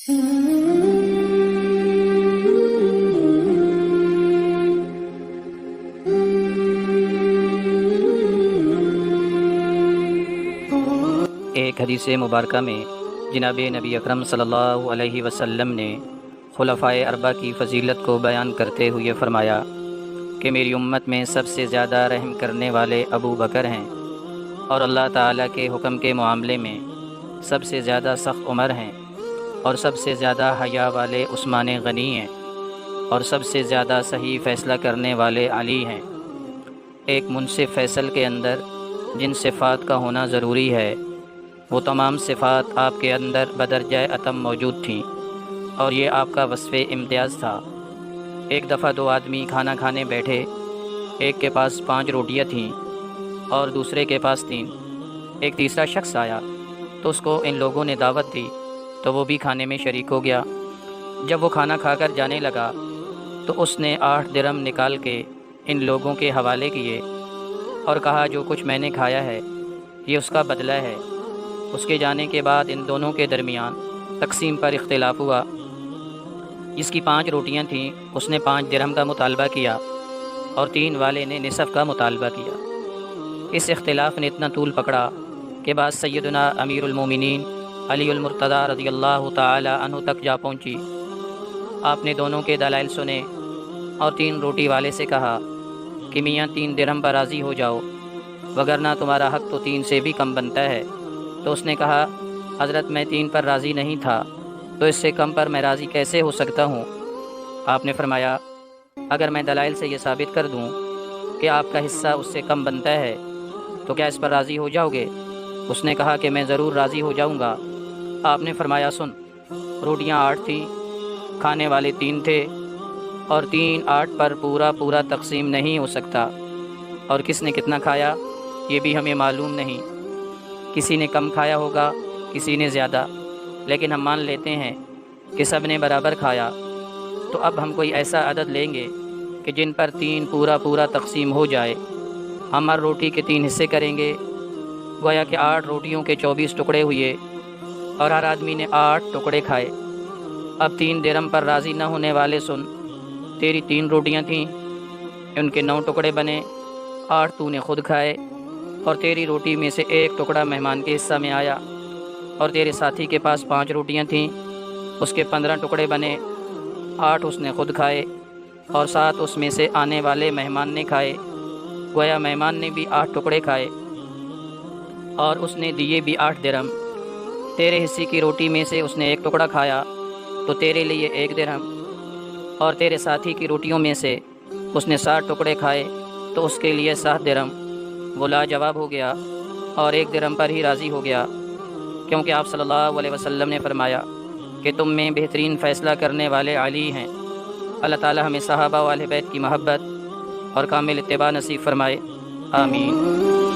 ایک حدیث مبارکہ میں جناب نبی اکرم صلی اللہ علیہ وسلم نے خلفائے اربعہ کی فضیلت کو بیان کرتے ہوئے فرمایا کہ میری امت میں سب سے زیادہ رحم کرنے والے ابو بکر ہیں، اور اللہ تعالیٰ کے حکم کے معاملے میں سب سے زیادہ سخت عمر ہیں، اور سب سے زیادہ حیا والے عثمان غنی ہیں، اور سب سے زیادہ صحیح فیصلہ کرنے والے علی ہیں۔ ایک منصف فیصل کے اندر جن صفات کا ہونا ضروری ہے وہ تمام صفات آپ کے اندر بدرجہ اتم موجود تھیں، اور یہ آپ کا وصف امتیاز تھا۔ ایک دفعہ دو آدمی کھانا کھانے بیٹھے، ایک کے پاس 5 روٹیاں تھیں اور دوسرے کے پاس 3۔ ایک تیسرا شخص آیا تو اس کو ان لوگوں نے دعوت دی تو وہ بھی کھانے میں شریک ہو گیا۔ جب وہ کھانا کھا کر جانے لگا تو اس نے 8 درہم نکال کے ان لوگوں کے حوالے کیے اور کہا جو کچھ میں نے کھایا ہے یہ اس کا بدلہ ہے۔ اس کے جانے کے بعد ان دونوں کے درمیان تقسیم پر اختلاف ہوا۔ جس کی 5 روٹیاں تھیں اس نے 5 درہم کا مطالبہ کیا اور 3 والے نے نصف کا مطالبہ کیا۔ اس اختلاف نے اتنا طول پکڑا کہ بعد سیدنا امیر المومنین علی المرتضیٰ رضی اللہ تعالی عنہ تک جا پہنچی۔ آپ نے دونوں کے دلائل سنے اور 3 روٹی والے سے کہا کہ میاں 3 درہم پر راضی ہو جاؤ، وگرنہ تمہارا حق تو 3 سے بھی کم بنتا ہے۔ تو اس نے کہا حضرت میں 3 پر راضی نہیں تھا، تو اس سے کم پر میں راضی کیسے ہو سکتا ہوں؟ آپ نے فرمایا اگر میں دلائل سے یہ ثابت کر دوں کہ آپ کا حصہ اس سے کم بنتا ہے تو کیا اس پر راضی ہو جاؤ گے؟ اس نے کہا کہ میں ضرور راضی ہو جاؤں گا۔ آپ نے فرمایا سن، روٹیاں 8 تھیں، کھانے والے 3 تھے، اور 3 8 پر پورا تقسیم نہیں ہو سکتا، اور کس نے کتنا کھایا یہ بھی ہمیں معلوم نہیں۔ کسی نے کم کھایا ہوگا، کسی نے زیادہ، لیکن ہم مان لیتے ہیں کہ سب نے برابر کھایا۔ تو اب ہم کوئی ایسا عدد لیں گے کہ جن پر 3 پورا تقسیم ہو جائے۔ ہم ہر روٹی کے 3 حصے کریں گے، گویا کہ 8 روٹیوں کے 24 ٹکڑے ہوئے اور ہر آدمی نے 8 ٹکڑے کھائے۔ اب 3 درہم پر راضی نہ ہونے والے سن، تیری 3 روٹیاں تھیں، ان کے 9 ٹکڑے بنے، 8 تو نے خود کھائے، اور تیری روٹی میں سے 1 ٹکڑا مہمان کے حصہ میں آیا، اور تیرے ساتھی کے پاس 5 روٹیاں تھیں، اس کے 15 ٹکڑے بنے، 8 اس نے خود کھائے اور 7 اس میں سے آنے والے مہمان نے کھائے۔ گویا مہمان نے بھی 8 ٹکڑے کھائے اور اس نے دیے بھی 8 درہم۔ تیرے حصے کی روٹی میں سے اس نے 1 ٹکڑا کھایا تو تیرے لیے 1 درہم، اور تیرے ساتھی کی روٹیوں میں سے اس نے 7 ٹکڑے کھائے تو اس کے لیے 7 درہم۔ وہ لاجواب ہو گیا اور 1 درہم پر ہی راضی ہو گیا، کیونکہ آپ صلی اللہ علیہ وسلم نے فرمایا کہ تم میں بہترین فیصلہ کرنے والے علی ہیں۔ اللہ تعالی ہمیں صحابہ و اہل بیت کی محبت اور کامل اتباع نصیب فرمائے، آمین۔